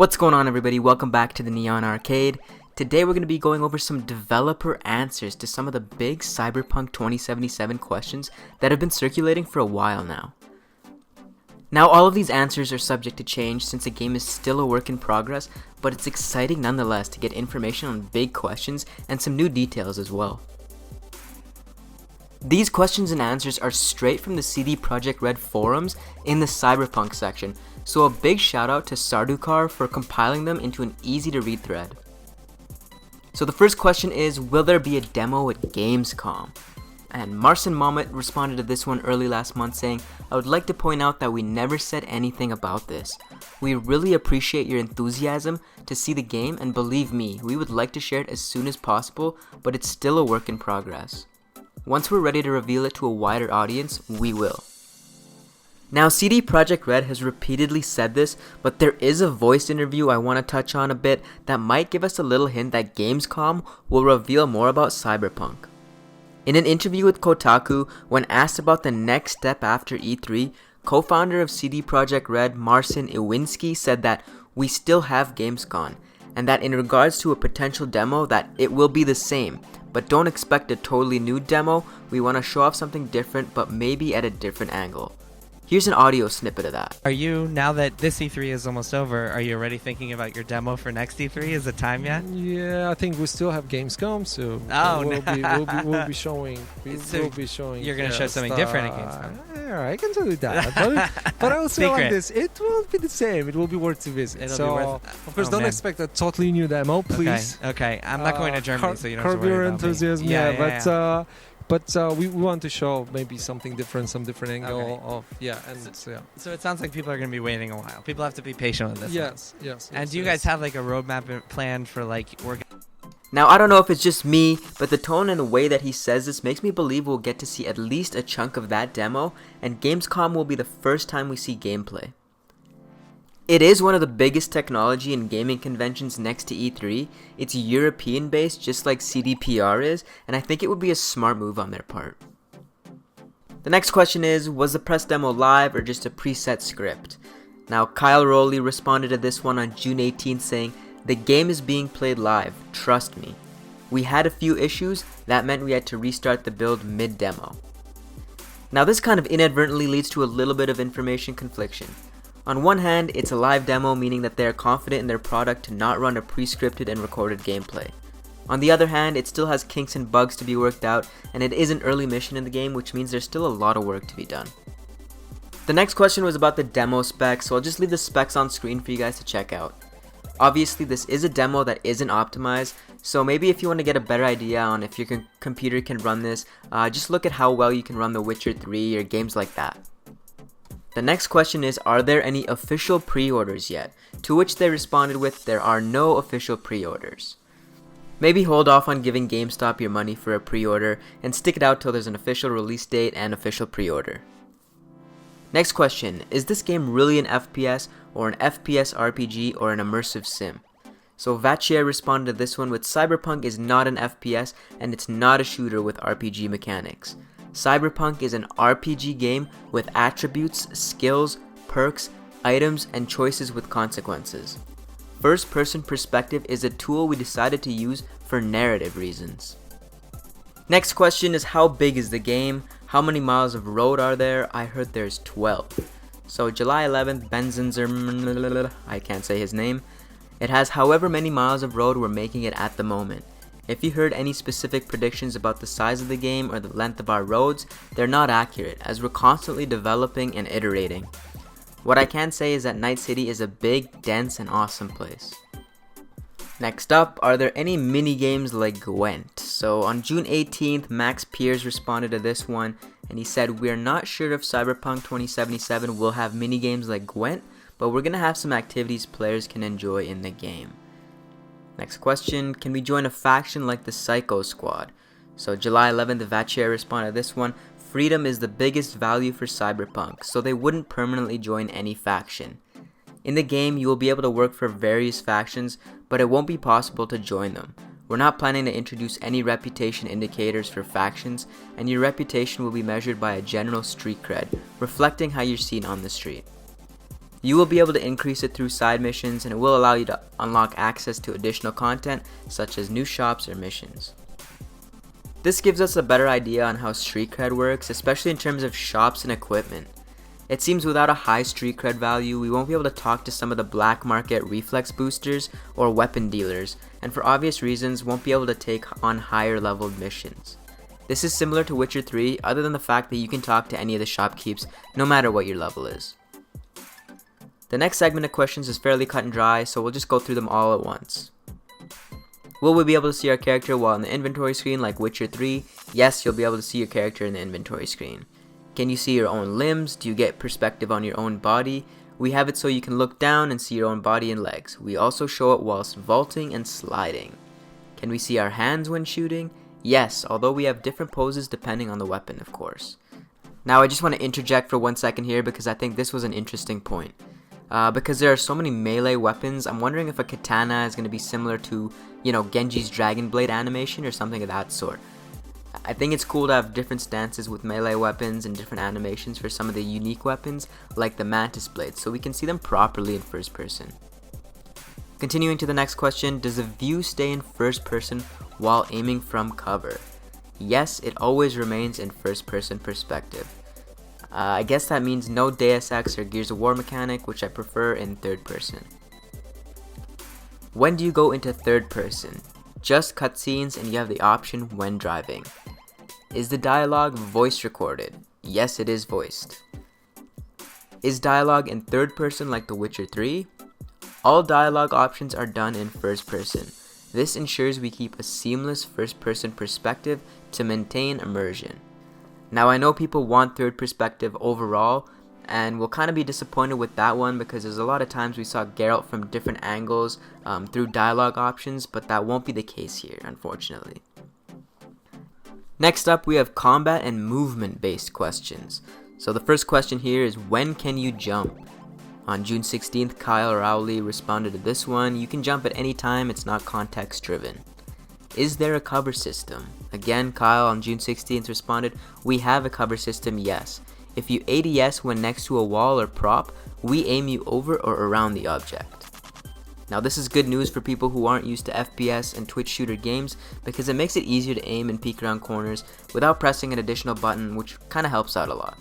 What's going on, everybody? Welcome back to the Neon Arcade. Today we're going to be going over some developer answers to some of the big Cyberpunk 2077 questions that have been circulating for a while now. Now, all of these answers are subject to change since the game is still a work in progress, but it's exciting nonetheless to get information on big questions and some new details as well. These questions and answers are straight from the CD Projekt Red forums in the Cyberpunk section, so a big shout out to Sardukar for compiling them into an easy to read thread. So the first question is, will there be a demo at Gamescom? And Marcin Momot responded to this one early last month saying, I would like to point out that we never said anything about this. We really appreciate your enthusiasm to see the game, and believe me, we would like to share it as soon as possible, but it's still a work in progress. Once we're ready to reveal it to a wider audience, we will. Now, CD Projekt Red has repeatedly said this, but there is a voice interview I want to touch on a bit that might give us a little hint that Gamescom will reveal more about Cyberpunk. In an interview with Kotaku, when asked about the next step after E3, co-founder of CD Projekt Red, Marcin Iwinski, said that we still have Gamescom, and that in regards to a potential demo that it will be the same, but don't expect a totally new demo. We want to show off something different, but maybe at a different angle. Here's an audio snippet of that. Are you, now that this E3 is almost over, are you already thinking about your demo for next E3? Is it time yet? Yeah, I think we still have Gamescom, so we'll be showing. You're going to show something different at Gamescom. Yeah, I can tell you that. but I will say like this: it will be the same. It will be worth to visit. Of course, don't expect a totally new demo, please. Okay. I'm not going to Germany, so you don't have to worry your about enthusiasm. Me. But we want to show maybe something different, some different angle of So it sounds like people are going to be waiting a while. People have to be patient with this. Yes. And do you guys have like a roadmap planned for like work? Now, I don't know if it's just me, but the tone and the way that he says this makes me believe we'll get to see at least a chunk of that demo, and Gamescom will be the first time we see gameplay. It is one of the biggest technology and gaming conventions next to E3. It's European based, just like CDPR is, and I think it would be a smart move on their part. The next question is, was the press demo live or just a preset script? Now, Kyle Rowley responded to this one on June 18th saying, the game is being played live, trust me. We had a few issues, that meant we had to restart the build mid-demo. Now, this kind of inadvertently leads to a little bit of information confliction. On one hand, it's a live demo, meaning that they are confident in their product to not run a pre-scripted and recorded gameplay. On the other hand, it still has kinks and bugs to be worked out, and it is an early mission in the game, which means there's still a lot of work to be done. The next question was about the demo specs, so I'll just leave the specs on screen for you guys to check out. Obviously, this is a demo that isn't optimized, so maybe if you want to get a better idea on if your computer can run this, just look at how well you can run The Witcher 3 or games like that. The next question is, are there any official pre-orders yet? To which they responded with, there are no official pre-orders. Maybe hold off on giving GameStop your money for a pre-order and stick it out till there's an official release date and official pre-order. Next question, is this game really an FPS or an FPS RPG or an immersive sim? So Vatchier responded to this one with, Cyberpunk is not an FPS and it's not a shooter with RPG mechanics. Cyberpunk is an RPG game with attributes, skills, perks, items, and choices with consequences. First-person perspective is a tool we decided to use for narrative reasons. Next question is, how big is the game? How many miles of road are there? I heard there's 12. So July 11th, Benzinzer, I can't say his name. It has however many miles of road we're making it at the moment. If you heard any specific predictions about the size of the game or the length of our roads, they're not accurate, as we're constantly developing and iterating. What I can say is that Night City is a big, dense, and awesome place. Next up, are there any minigames like Gwent? So on June 18th, Max Piers responded to this one, and he said, we are not sure if Cyberpunk 2077 will have minigames like Gwent, but we're going to have some activities players can enjoy in the game. Next question, can we join a faction like the Psycho Squad? So July 11th, Vatchier responded to this one, freedom is the biggest value for Cyberpunk, so they wouldn't permanently join any faction. In the game, you will be able to work for various factions, but it won't be possible to join them. We're not planning to introduce any reputation indicators for factions, and your reputation will be measured by a general street cred, reflecting how you're seen on the street. You will be able to increase it through side missions, and it will allow you to unlock access to additional content such as new shops or missions. This gives us a better idea on how street cred works, especially in terms of shops and equipment. It seems without a high street cred value, we won't be able to talk to some of the black market reflex boosters or weapon dealers, and for obvious reasons won't be able to take on higher leveled missions. This is similar to Witcher 3 other than the fact that you can talk to any of the shopkeepers no matter what your level is. The next segment of questions is fairly cut and dry, so we'll just go through them all at once. Will we be able to see our character while in the inventory screen like Witcher 3? Yes, you'll be able to see your character in the inventory screen. Can you see your own limbs? Do you get perspective on your own body? We have it so you can look down and see your own body and legs. We also show it whilst vaulting and sliding. Can we see our hands when shooting? Yes, although we have different poses depending on the weapon, of course. Now I just want to interject for 1 second here because I think this was an interesting point. Because there are so many melee weapons, I'm wondering if a katana is going to be similar to, Genji's Dragon Blade animation or something of that sort. I think it's cool to have different stances with melee weapons and different animations for some of the unique weapons, like the Mantis Blade, so we can see them properly in first person. Continuing to the next question, does the view stay in first person while aiming from cover? Yes, it always remains in first person perspective. I guess that means no Deus Ex or Gears of War mechanic, which I prefer in third person. When do you go into third person? Just cutscenes and you have the option when driving. Is the dialogue voice recorded? Yes, it is voiced. Is dialogue in third person like The Witcher 3? All dialogue options are done in first person. This ensures we keep a seamless first person perspective to maintain immersion. Now I know people want third perspective overall, and we'll kind of be disappointed with that one because there's a lot of times we saw Geralt from different angles through dialogue options, but that won't be the case here, unfortunately. Next up, we have combat and movement based questions. So the first question here is, when can you jump? On June 16th, Kyle Rowley responded to this one. You can jump at any time, it's not context driven. Is there a cover system? Again, Kyle on June 16th responded, we have a cover system, yes. If you ADS when next to a wall or prop, we aim you over or around the object. Now this is good news for people who aren't used to FPS and Twitch shooter games because it makes it easier to aim and peek around corners without pressing an additional button, which kind of helps out a lot.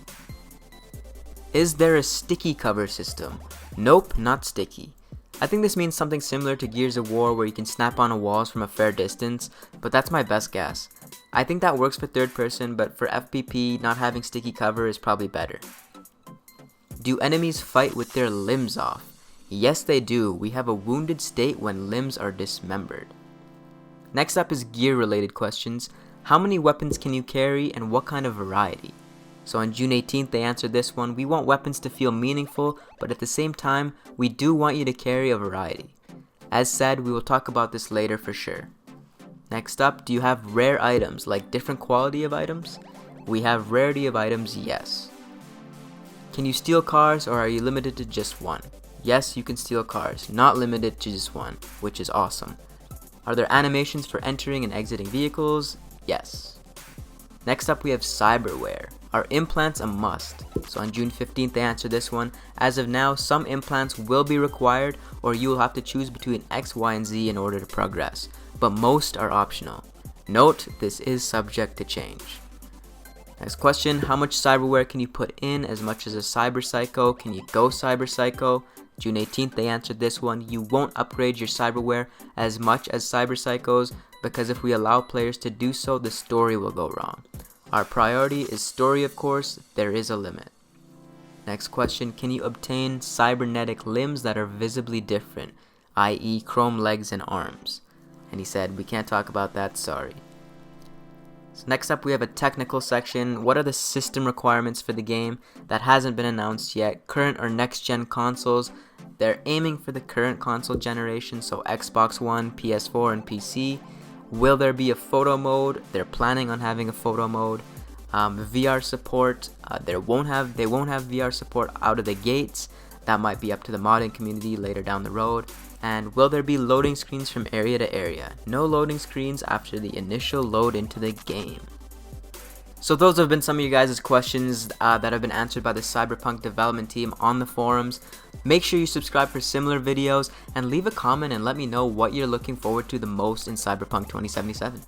Is there a sticky cover system? Nope, not sticky. I think this means something similar to Gears of War where you can snap onto walls from a fair distance, but that's my best guess. I think that works for third person, but for FPP, not having sticky cover is probably better. Do enemies fight with their limbs off? Yes they do, we have a wounded state when limbs are dismembered. Next up is gear related questions. How many weapons can you carry and what kind of variety? So on June 18th they answered this one. We want weapons to feel meaningful, but at the same time, we do want you to carry a variety. As said, we will talk about this later for sure. Next up, do you have rare items, like different quality of items? We have rarity of items, yes. Can you steal cars or are you limited to just one? Yes, you can steal cars, not limited to just one, which is awesome. Are there animations for entering and exiting vehicles? Yes. Next up we have cyberware. Are implants a must? So on June 15th they answered this one. As of now, some implants will be required or you will have to choose between X, Y, and Z in order to progress, but most are optional. Note, this is subject to change. Next question, how much cyberware can you put in? As much as a cyber psycho? Can you go cyber psycho? June 18th they answered this one. You won't upgrade your cyberware as much as cyber psychos because if we allow players to do so, the story will go wrong. Our priority is story, of course. There is a limit. Next question, can you obtain cybernetic limbs that are visibly different, i.e. chrome legs and arms? And he said, we can't talk about that, sorry. So next up we have a technical section. What are the system requirements for the game? That hasn't been announced yet. Current or next gen consoles, they're aiming for the current console generation, so Xbox One, PS4, and PC. Will there be a photo mode? They're planning on having a photo mode. VR support, they won't have VR support out of the gates. That might be up to the modding community later down the road. And will there be loading screens from area to area? No loading screens after the initial load into the game. So those have been some of you guys' questions that have been answered by the Cyberpunk development team on the forums. Make sure you subscribe for similar videos and leave a comment and let me know what you're looking forward to the most in Cyberpunk 2077.